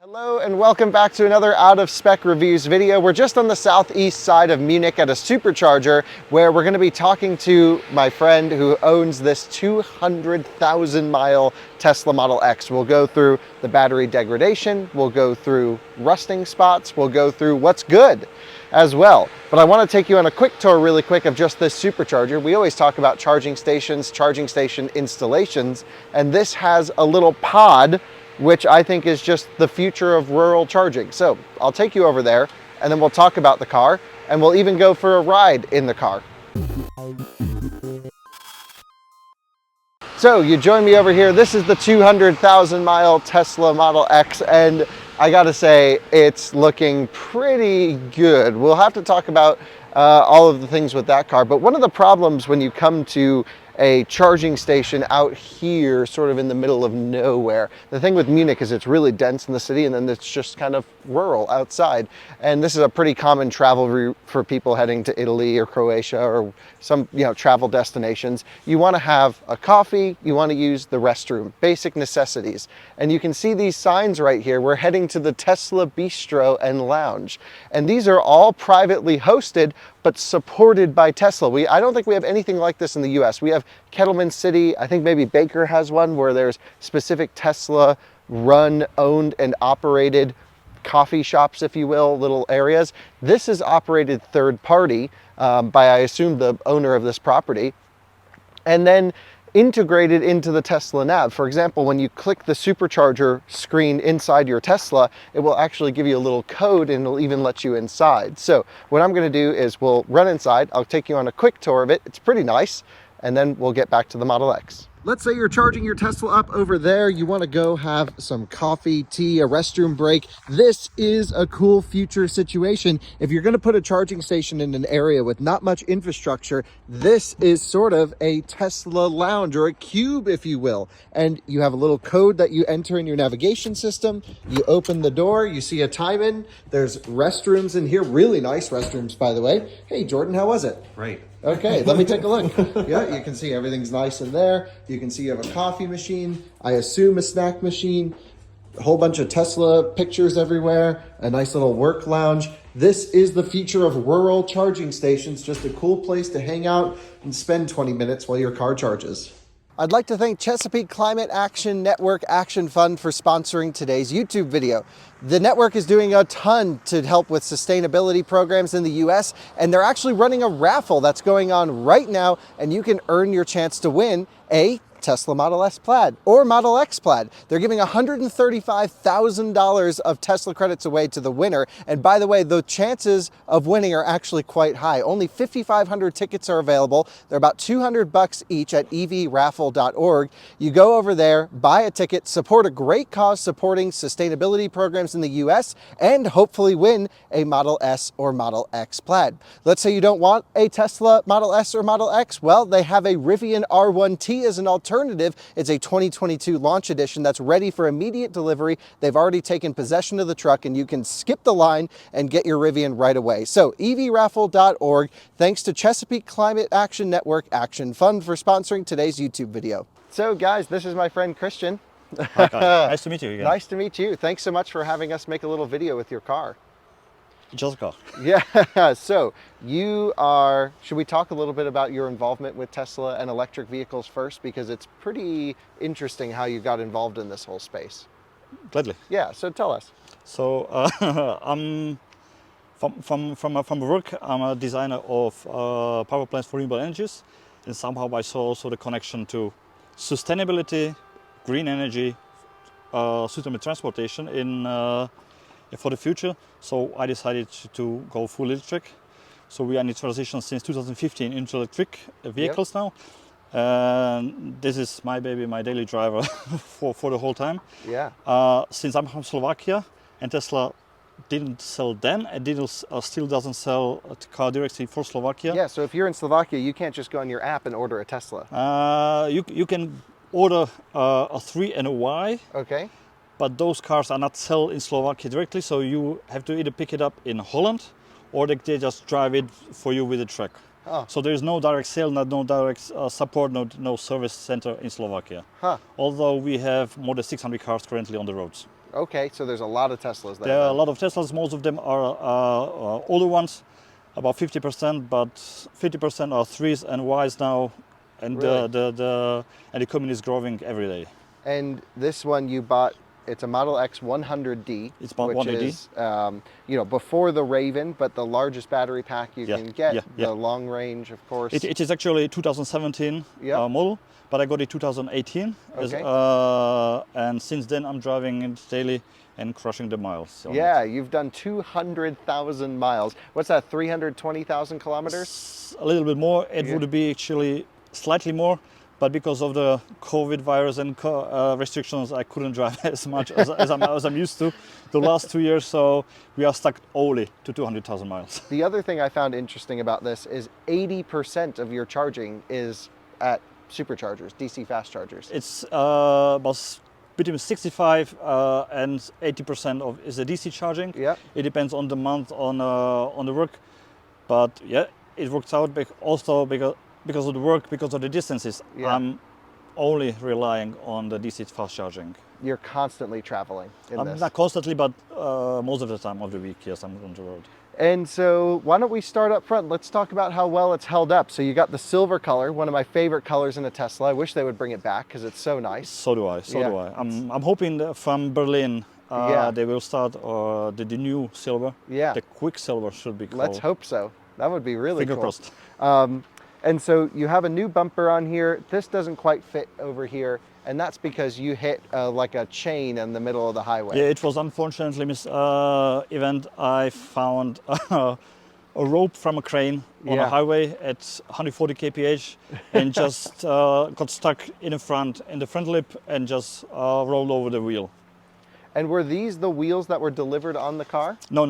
Hello and welcome back to another Out of Spec Reviews video. We're just on the southeast side of Munich at a supercharger where we're going to be talking to my friend who owns this 200,000 mile Tesla Model X. We'll go through the battery degradation, we'll go through rusting spots, we'll go through what's good as well. But I want to take you on a quick tour really quick of just this supercharger. We always talk about charging stations, charging station installations, and this has a little pod which I think is just the future of rural charging. So I'll take you over there and then we'll talk about the car and we'll even go for a ride in the car. So you join me over here. This is the 200,000 mile Tesla Model X and I gotta say it's looking pretty good. We'll have to talk about all of the things with that car, but one of the problems when you come to a charging station out here sort of in the middle of nowhere. The thing with Munich is it's really dense in the city and then it's just kind of rural outside. And this is a pretty common travel route for people heading to Italy or Croatia or some travel destinations. You want to have a coffee, you want to use the restroom, basic necessities. And you can see these signs right here. We're heading to the Tesla Bistro and Lounge. And these are all privately hosted but supported by Tesla. I don't think we have anything like this in the US. We have Kettleman City, I think maybe Baker has one where there's specific Tesla run, owned and operated coffee shops, if you will, little areas. This is operated third party by, I assume, the owner of this property. And then integrated into the Tesla nav. For example, when you click the supercharger screen inside your Tesla, it will actually give you a little code and it'll even let you inside. So what I'm going to do is we'll run inside. I'll take you on a quick tour of it. It's pretty nice. And then we'll get back to the Model X. Let's say you're charging your Tesla up over there. You want to go have some coffee, tea, a restroom break. This is a cool future situation. If you're going to put a charging station in an area with not much infrastructure, this is sort of a Tesla lounge or a cube, if you will. And you have a little code that you enter in your navigation system. You open the door, you see a time in. There's restrooms in here, really nice restrooms, by the way. Hey, Jordan, how was it? Great. Okay, let me take a look. Yeah, you can see everything's nice in there. You can see you have a coffee machine, I assume a snack machine, a whole bunch of Tesla pictures everywhere, a nice little work lounge. This is the future of rural charging stations, just a cool place to hang out and spend 20 minutes while your car charges. I'd like to thank Chesapeake Climate Action Network Action Fund for sponsoring today's YouTube video. The network is doing a ton to help with sustainability programs in the US, and they're actually running a raffle that's going on right now, and you can earn your chance to win a Tesla Model S Plaid or Model X Plaid. They're giving $135,000 of Tesla credits away to the winner. And by the way, the chances of winning are actually quite high. Only 5,500 tickets are available. They're about $200 each at EVIERaffle.org. You go over there, buy a ticket, support a great cause supporting sustainability programs in the US, and hopefully win a Model S or Model X Plaid. Let's say you don't want a Tesla Model S or Model X. Well, they have a Rivian R1T as an alternative. It's a 2022 launch edition that's ready for immediate delivery. They've already taken possession of the truck and you can skip the line and get your Rivian right away. So EVIERaffle.org. Thanks to Chesapeake Climate Action Network Action Fund for sponsoring today's YouTube video. So guys, this is my friend Christian. Hi, Kyle. Nice to meet you again. Nice to meet you. Thanks so much for having us make a little video with your car. Just a car. Yeah, so you are, should we talk a little bit about your involvement with Tesla and electric vehicles first? Because it's pretty interesting how you got involved in this whole space. Gladly. Yeah, so tell us. So I'm from work, I'm a designer of power plants for renewable energies, and somehow I saw also the connection to sustainability, green energy, sustainable transportation for the future. So I decided to go full electric. So we are in the transition since 2015 into electric vehicles now. And this is my baby, my daily driver for the whole time. Yeah. Since I'm from Slovakia and Tesla didn't sell then, and still doesn't sell a car directly for Slovakia. Yeah, so if you're in Slovakia, you can't just go on your app and order a Tesla. You can order a 3 and a Y. Okay. But those cars are not sold in Slovakia directly, so you have to either pick it up in Holland or they just drive it for you with a truck. Oh. So there is no direct sale, no direct support, no service center in Slovakia. Huh. Although we have more than 600 cars currently on the roads. Okay, so there's a lot of Teslas there. There are a then. lot of Teslas. Most of them are older ones, about 50%, but 50% are 3s and Ys now, and Really? the community is growing every day. And this one you bought, it's a Model X 100D, It's about which 180. is, before the Raven, but the largest battery pack you Yeah, can get, yeah, yeah. the long range, of course. It is actually 2017 Yep. model, but I got it 2018, Okay. and since then I'm driving it daily and crushing the miles. On Yeah, it. you've done 200,000 miles. What's that, 320,000 kilometers? A little bit more. It Yeah. would be actually slightly more, but because of the COVID virus and restrictions, I couldn't drive as much as I'm used to the last 2 years. So we are stuck only to 200,000 miles. The other thing I found interesting about this is 80% of your charging is at superchargers, DC fast chargers. It's about between 65 and 80% of is the DC charging. Yep. It depends on the month on the work, but yeah, it works out also because of the work, because of the distances. Yeah. I'm only relying on the DC fast charging. You're constantly traveling in this. Not constantly, but most of the time of the week, yes, I'm on the road. And so why don't we start up front? Let's talk about how well it's held up. So you got the silver color, one of my favorite colors in a Tesla. I wish they would bring it back because it's so nice. So do I. So Yeah. do I. I'm hoping that from Berlin Yeah. they will start the new silver. Yeah. The quick silver should be called. Let's hope so. That would be really Finger cool. crossed. And so you have a new bumper on here. This doesn't quite fit over here. And that's because you hit like a chain in the middle of the highway. Yeah, it was unfortunately event. I found a rope from a crane on Yeah. a highway at 140 kph and just got stuck in the front lip and just rolled over the wheel. And were these the wheels that were delivered on the car? No.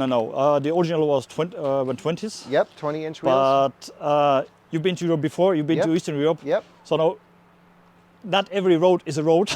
The original was 20s. Yep, 20-inch wheels. But you've been to Europe before. You've been Yep. to Eastern Europe. Yep. So no, not every road is a road.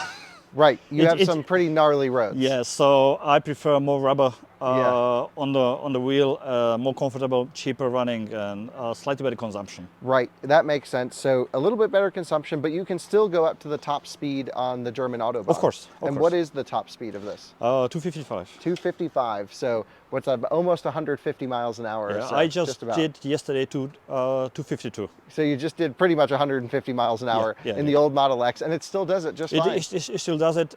Right, you have it- some pretty gnarly roads. Yeah, so I prefer more rubber Yeah. on the wheel, more comfortable, cheaper running, and slightly better consumption. Right, that makes sense. So a little bit better consumption, but you can still go up to the top speed on the German Autobahn. Of course, of And course. what is the top speed of this? 255. 255. So what's that? Almost 150 miles an hour. Yeah, or so, I just about. did yesterday to 252. So you just did pretty much 150 miles an hour yeah, in the old Model X, and it still does it just fine. It still does it.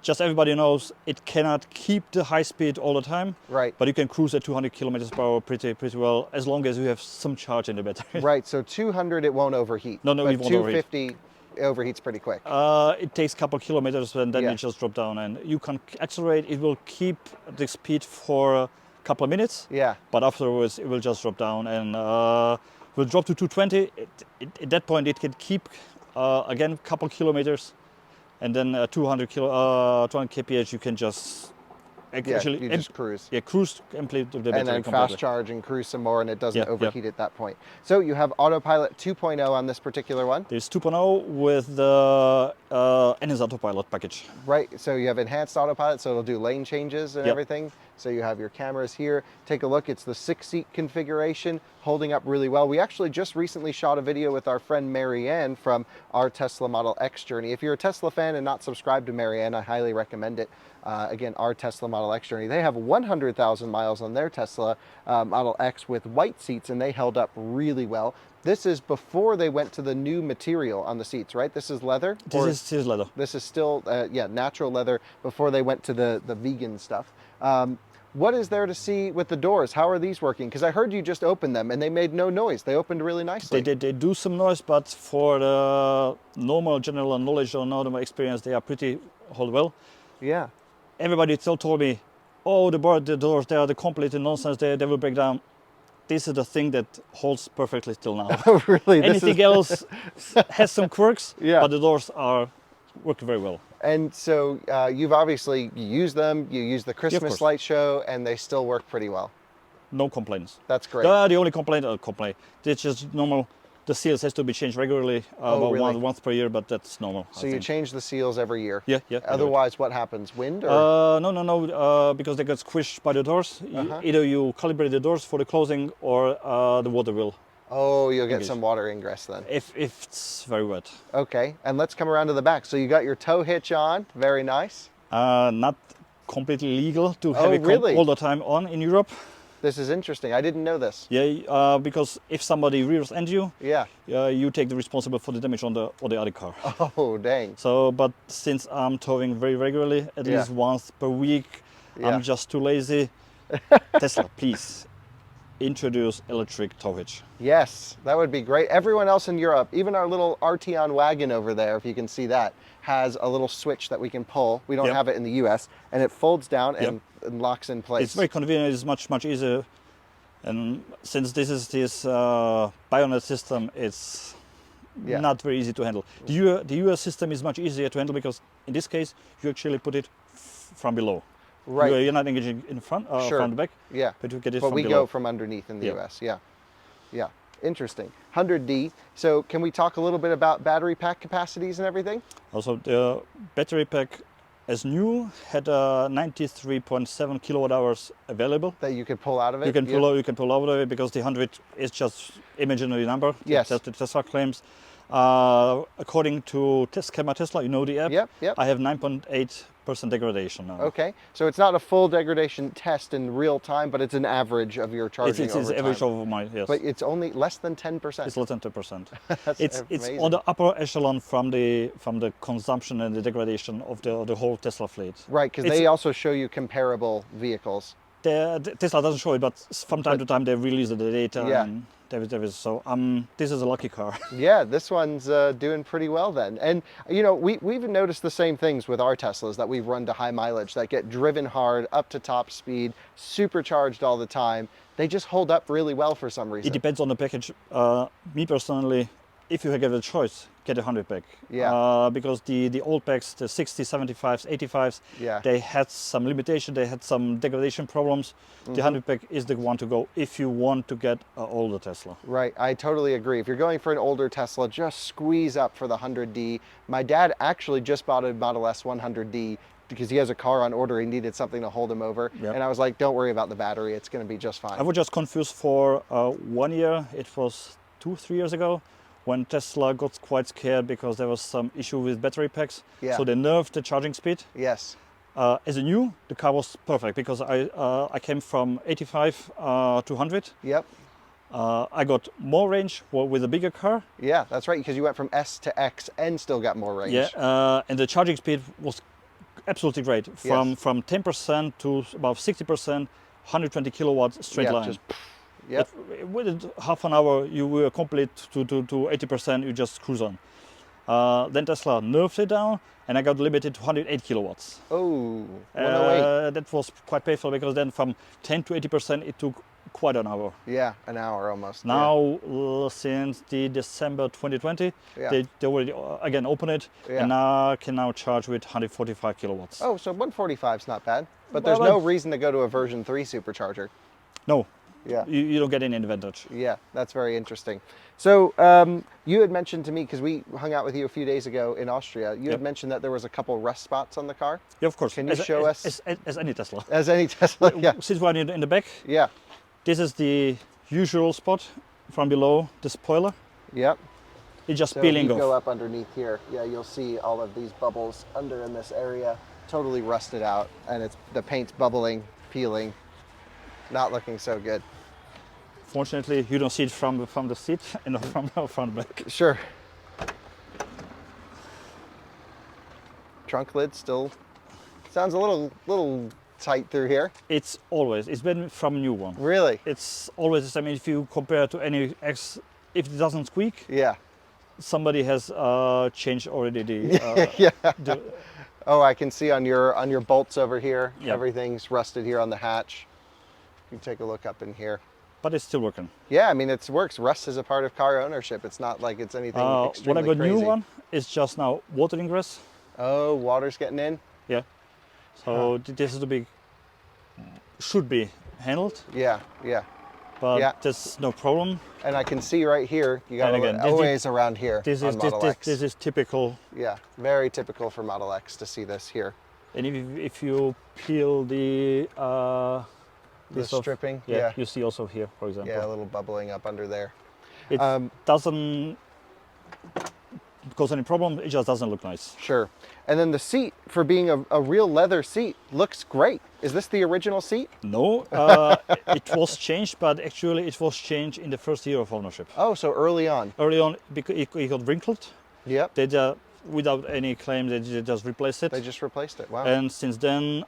Just everybody knows it cannot keep the high speed all the time. Right. But you can cruise at 200 kilometers per hour pretty well, as long as you have some charge in the battery. Right, so 200 it won't overheat. No, but it won't overheat. 250 overheats pretty quick. It takes a couple kilometers and then Yeah. it just drop down, and you can accelerate. It will keep the speed for a couple of minutes, Yeah. but afterwards it will just drop down and will drop to 220. At that point it can keep again a couple kilometers, and then 200 kph you can just actually you just cruise. Yeah, cruise completely the battery And then completely. fast charge and cruise some more, and it doesn't Yeah, yeah. overheat at that point. So you have Autopilot 2.0 on this particular one. There's 2.0 with the NS Autopilot package. Right, so you have enhanced autopilot, so it'll do lane changes and Yep. everything. So you have your cameras here. Take a look, it's the 6-seat configuration, holding up really well. We actually just recently shot a video with our friend Marianne from our Tesla Model X journey. If you're a Tesla fan and not subscribed to Marianne, I highly recommend it. Again, our Tesla Model X journey. They have 100,000 miles on their Tesla Model X with white seats, and they held up really well. This is before they went to the new material on the seats, right? This is leather? Or This is leather. this is still, natural leather before they went to the vegan stuff. What is there to see with the doors? How are these working? Because I heard you just opened them and they made no noise. They opened really nicely. They do some noise, but for the normal general knowledge or normal experience, they are pretty hold well. Yeah. Everybody still told me, oh, the doors, they are the complete nonsense, they will break down. This is the thing that holds perfectly till now. Really? Anything else has some quirks, Yeah. but the doors are working very well. And so you've obviously used them, you use the Christmas course. light show, and they still work pretty well. No complaints. That's great. The only complaint, it's just normal. The seals has to be changed regularly, about really? once per year, but that's normal. So you change the seals every year? Yeah. Otherwise, what happens? Wind? Or? No, because they get squished by the doors. Either you calibrate the doors for the closing, or the water will. Oh, you'll get Okay. some water ingress then. If it's very wet. Okay, and let's come around to the back. So you got your tow hitch on, very nice. Not completely legal to have Oh, it really? all the time on in Europe. This is interesting. I didn't know this. Yeah, because if somebody rears end you, Yeah. you take the responsible for the damage on the other car. Oh, dang. So, but since I'm towing very regularly, at Yeah. least once per week, Yeah. I'm just too lazy. Tesla, please introduce electric towage. Yes, that would be great. Everyone else in Europe, even our little Arteon wagon over there, if you can see that, has a little switch that we can pull. We don't Yep. have it in the US, and it folds down Yep. and locks in place. It's very convenient. It's much easier. And since this is this Bayonet system, it's Yeah. not very easy to handle. The US system is much easier to handle because in this case you actually put it from below. Right. You're not engaging in front, Sure. from the back, Yeah. but you get it But from we below. go from underneath in the Yep. US. Yeah. Yeah. Interesting. 100D. So can we talk a little bit about battery pack capacities and everything? Also, the battery pack, as new, had 93.7 kilowatt hours available. That you could pull out of it? You can Yeah. pull out of it because the 100 is just imaginary number. Yes. That's the Tesla claims. According to Schema Tesla, you know the app. Yep, yep. I have 9.8% degradation now. Okay, so it's not a full degradation test in real time, but it's an average of your charging It's over average time. over my, yes. But it's only less than 10%. It's less than 10%. That's It's amazing. on the upper echelon from the consumption and the degradation of the whole Tesla fleet. Right, because It's- they also show you comparable vehicles. Tesla doesn't show it, but from time to time they release the data. Yeah. And there is so this is a lucky car. Yeah, this one's doing pretty well then. And you know, we've noticed the same things with our Teslas that we've run to high mileage, that get driven hard, up to top speed, supercharged all the time. They just hold up really well for some reason. It depends on the package. Me personally, if you get a choice, get a 100 pack. Yeah. Because the old packs, the 60s, 75s, 85s, Yeah. they had some limitation, they had some degradation problems. The 100 pack is the one to go if you want to get an older Tesla. Right, I totally agree. If you're going for an older Tesla, just squeeze up for the 100D. My dad actually just bought a Model S 100D because he has a car on order. He needed something to hold him over. Yep. And I was like, don't worry about the battery. It's going to be just fine. I was just confused for 1 year. It was 2-3 years ago when Tesla got quite scared because there was some issue with battery packs. Yeah. So they nerfed the charging speed. Yes. As a new, the car was perfect because I came from 85 to 100. Yep. I got more range with a bigger car. Yeah, that's right, because you went from S to X and still got more range. Yeah, and the charging speed was absolutely great. From Yes. 10% to about 60%, 120 kilowatts straight Yeah, line. just, yep. Within half an hour, you were complete to 80%. You just cruise on. Then Tesla nerfed it down, and I got limited to 108 kilowatts. Oh, 108. That was quite painful because then from 10 to 80%, it took quite an hour. Yeah, an hour almost. Now, since the December 2020, Yeah. they already again open it, Yeah. and now can now charge with 145 kilowatts. Oh, so 145 is not bad. But Well, there's no reason to go to a version 3 supercharger. No, Yeah. you don't get any advantage. Yeah, that's very interesting. So you had mentioned to me, because we hung out with you a few days ago in Austria, you had Yep. mentioned that there was a couple rust spots on the car. Yeah, of course. Can you show us? As any Tesla? As any Tesla, yeah. Since we're in the back, Yeah, this is the usual spot from below the spoiler. yep. It's just So peeling if you off. go up underneath here, yeah, you'll see all of these bubbles under in this area, totally rusted out, and it's the paint's bubbling, peeling, not looking so good. Fortunately, you don't see it from the seat and from the back. Sure. Trunk lid still sounds a little tight through here. It's been from a new one. Really? It's always the same. If you compare to any X, if it doesn't squeak, Yeah. somebody has changed already the. Yeah. the Oh, I can see on your bolts over here, Yep. everything's rusted here on the hatch. You can take a look up in here. but it's still working. Yeah, I mean, it works. Rust is a part of car ownership. It's not like it's anything What I extremely got crazy. new one is just now water ingress. Oh, water's getting in? Yeah. So this is the big. Should be handled, Yeah, yeah. but Yeah. there's no problem. And I can see right here, you got And a again, little this- always around here This on is Model X. this is typical. Yeah, very typical for Model X to see this here. And if you peel the The this off, stripping, yeah, yeah. you see also here, for example, Yeah, a little bubbling up under there. it doesn't cause any problem. It just doesn't look nice. Sure. And then the seat, for being a real leather seat, looks great. Is this the original seat? No, it was changed, but actually it was changed in the first year of ownership. Oh, so early on. Early on, because it got wrinkled, Yep. they without any claim, they just replaced it. They just replaced it. Wow. And since then,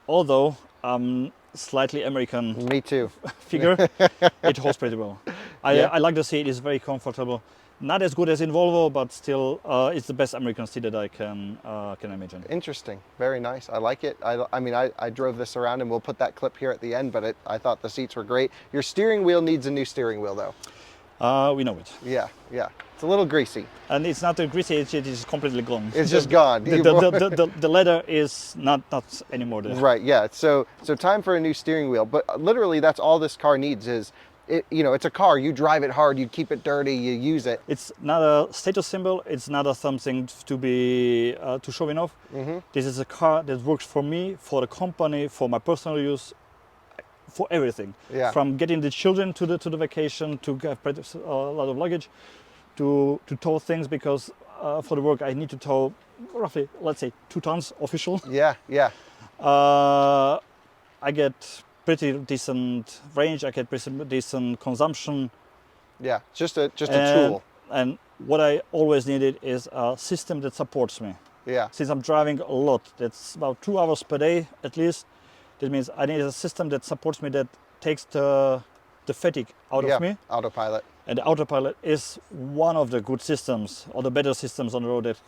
although I'm slightly American Me too. figure, it holds pretty well. I like the seat. It's very comfortable. Not as good as in Volvo, but still, it's the best American seat that I can imagine. Interesting. Very nice. I like it. I mean, I drove this around, and we'll put that clip here at the end, but I thought the seats were great. Your steering wheel needs a new steering wheel, though. We know it. Yeah, yeah. It's a little greasy. And it's not greasy, it is completely gone. It's just gone. The leather is not anymore there. Right, yeah. So time for a new steering wheel. But literally, that's all this car needs is, it's a car. You drive it hard, you keep it dirty, you use it. It's not a status symbol. It's not something to be to showing off. Mm-hmm. This is a car that works for me, for the company, for my personal use, for everything. Yeah. From getting the children to the vacation, to have a lot of luggage, to tow things, because for the work I need to tow roughly, let's say, 2 tons official. Yeah, yeah. I get pretty decent range. I get pretty decent consumption. Yeah, just a tool. And what I always needed is a system that supports me. Yeah. Since I'm driving a lot, that's about 2 hours per day at least. That means I need a system that supports me, that takes the fatigue out of me. Autopilot. And the autopilot is one of the good systems, or the better systems on the road. That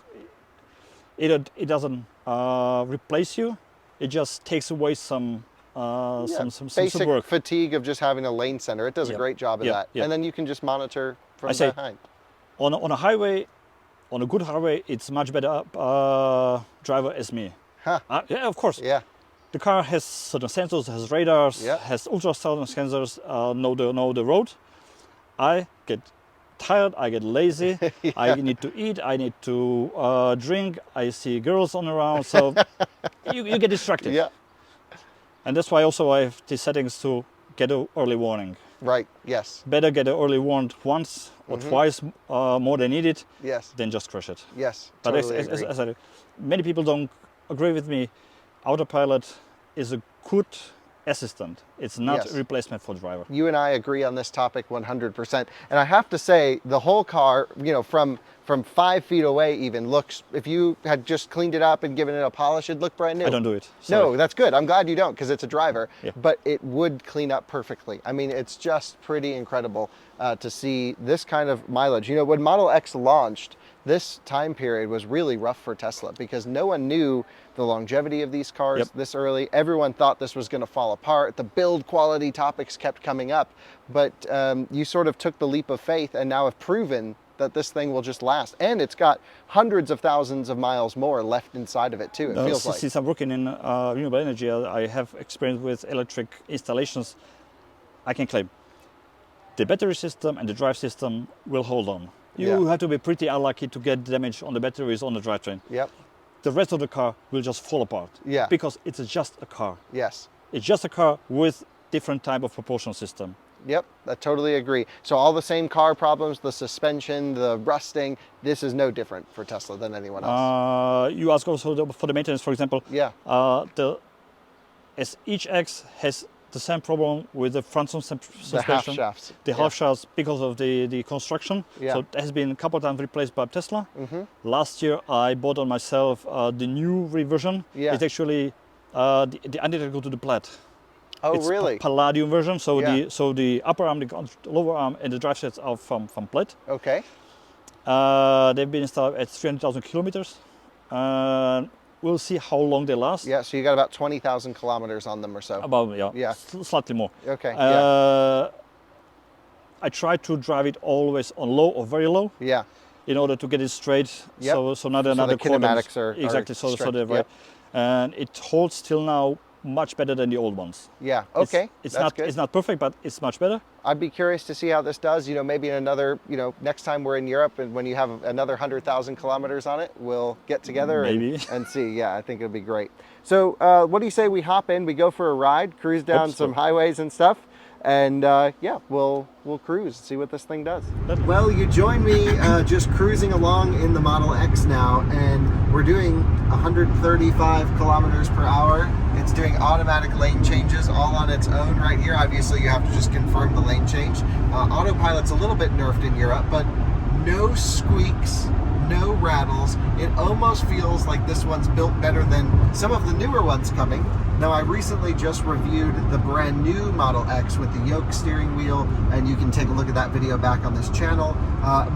it doesn't replace you. It just takes away some basic work. fatigue of just having a lane center. It does a great job of that. And then you can just monitor from behind. On a highway, on a good highway, it's much better driver as me. Huh. Yeah, of course. Yeah. The car has certain sensors, has radars, has ultrasound sensors, know the road. I get tired, I get lazy, I need to eat, I need to drink, I see girls on around, so you get distracted. Yeah. And that's why also I have the settings to get an early warning. Right, yes. Better get an early warned once or twice more than needed, than just crash it. Yes, But totally as I said, many people don't agree with me. Autopilot is a good assistant. It's not a replacement for the driver. You and I agree on this topic 100%. And I have to say, the whole car, from 5 feet away even, looks, if you had just cleaned it up and given it a polish, it'd look brand new. I don't do it. Sorry. No, that's good. I'm glad you don't, because it's a driver. Yeah. But it would clean up perfectly. I mean, it's just pretty incredible to see this kind of mileage. When Model X launched, this time period was really rough for Tesla, because no one knew the longevity of these cars this early. Everyone thought this was going to fall apart. The build quality topics kept coming up, but you sort of took the leap of faith and now have proven that this thing will just last. And it's got hundreds of thousands of miles more left inside of it too, it feels like. Since I'm working in renewable energy, I have experience with electric installations. I can claim the battery system and the drive system will hold on. You have to be pretty unlucky to get damage on the batteries on the drivetrain. Yep. The rest of the car will just fall apart. Yeah. Because it's just a car. Yes. It's just a car with different type of propulsion system. Yep, I totally agree. So all the same car problems, the suspension, the rusting, this is no different for Tesla than anyone else. You ask also for the maintenance, for example. Yeah. As each X has the same problem with the front suspension. The half shafts. The half shafts, because of the construction. Yeah. So it has been a couple of times replaced by Tesla. Last year I bought on myself the new reversion. Yeah. It's actually the identical to the Plaid. Oh, it's really? Palladium version. So the upper arm, the lower arm, and the drive sets are from Plaid. Okay. They've been installed at 300,000 kilometers. We'll see how long they last. Yeah, so you got about 20,000 kilometers on them or so. About, Yeah. Slightly more. Okay, I try to drive it always on low or very low. Yeah. In order to get it straight. Yep. So not another the kinematics are exactly. So straight. they're right. And it holds till now much better than the old ones. Yeah. Okay. It's good. It's not perfect, but it's much better. I'd be curious to see how this does. Maybe in another, next time we're in Europe and when you have another 100,000 kilometers on it, we'll get together and see. Yeah, I think it'll be great. So what do you say we hop in, we go for a ride, cruise down some highways and stuff, and yeah, we'll cruise and see what this thing does. Well, you join me just cruising along in the Model X now, and we're doing 135 kilometers per hour. It's doing automatic lane changes all on its own right here. Obviously, you have to just confirm the lane change. Autopilot's a little bit nerfed in Europe, but no squeaks, no rattles. It almost feels like this one's built better than some of the newer ones coming. Now, I recently just reviewed the brand new Model X with the yoke steering wheel, and you can take a look at that video back on this channel.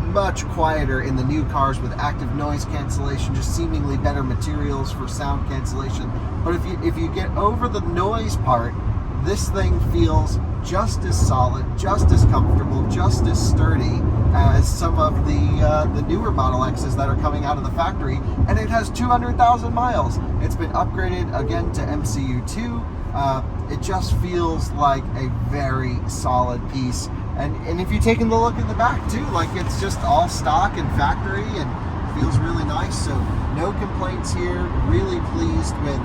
Much quieter in the new cars with active noise cancellation, just seemingly better materials for sound cancellation. But if you get over the noise part, this thing feels just as solid, just as comfortable, just as sturdy as some of the newer Model X's that are coming out of the factory, and it has 200,000 miles. It's been upgraded again to MCU2. It just feels like a very solid piece. And if you're taking a look in the back too, like it's just all stock and factory and feels really nice. So no complaints here. Really pleased with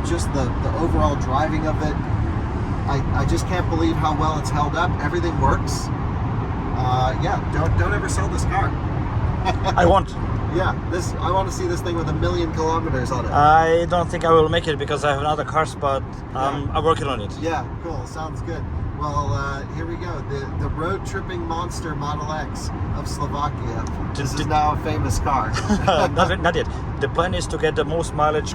just the overall driving of it. I just can't believe how well it's held up. Everything works. Yeah, don't ever sell this car. I won't. Yeah, I want to see this thing with 1 million kilometers on it. I don't think I will make it because I have another cars, but I'm working on it. Yeah, cool. Sounds good. Well, here we go. The road tripping monster Model X of Slovakia. This is now a famous car. Not yet. The plan is to get the most mileage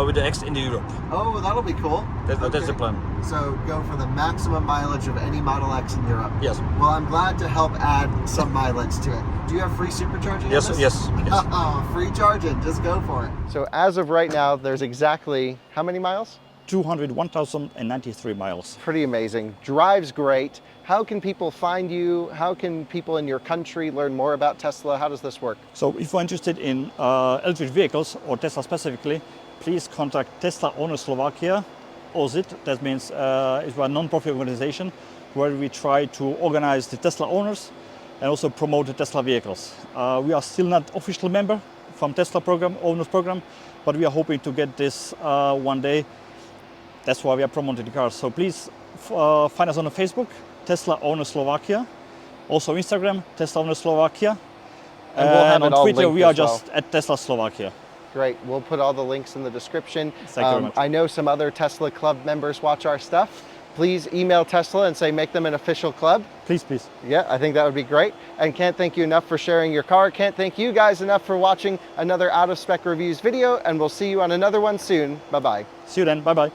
with the X in Europe. Oh, that'll be cool. That's the plan. So go for the maximum mileage of any Model X in Europe. Yes. Well, I'm glad to help add some mileage to it. Do you have free supercharging? Yes. Oh, free charging. Just go for it. So as of right now, there's exactly how many miles? 201,093 miles. Pretty amazing. Drives great. How can people find you? How can people in your country learn more about Tesla? How does this work? So if you're interested in electric vehicles or Tesla specifically, please contact Tesla Owners Slovakia, OZIT. That means it's a non-profit organization where we try to organize the Tesla owners and also promote the Tesla vehicles. We are still not official member from Tesla program, owners program, but we are hoping to get this one day. That's why we are promoting the cars. So please find us on the Facebook, Tesla Owners Slovakia. Also Instagram, Tesla Owners Slovakia. And we'll have it on all Twitter, linked we are as well. just at Tesla Slovakia. Great. We'll put all the links in the description. Thank you very much. I know some other Tesla Club members watch our stuff. Please email Tesla and say make them an official club. Please. Yeah, I think that would be great. And can't thank you enough for sharing your car. Can't thank you guys enough for watching another Out of Spec Reviews video, and we'll see you on another one soon. Bye-bye. See you then. Bye-bye.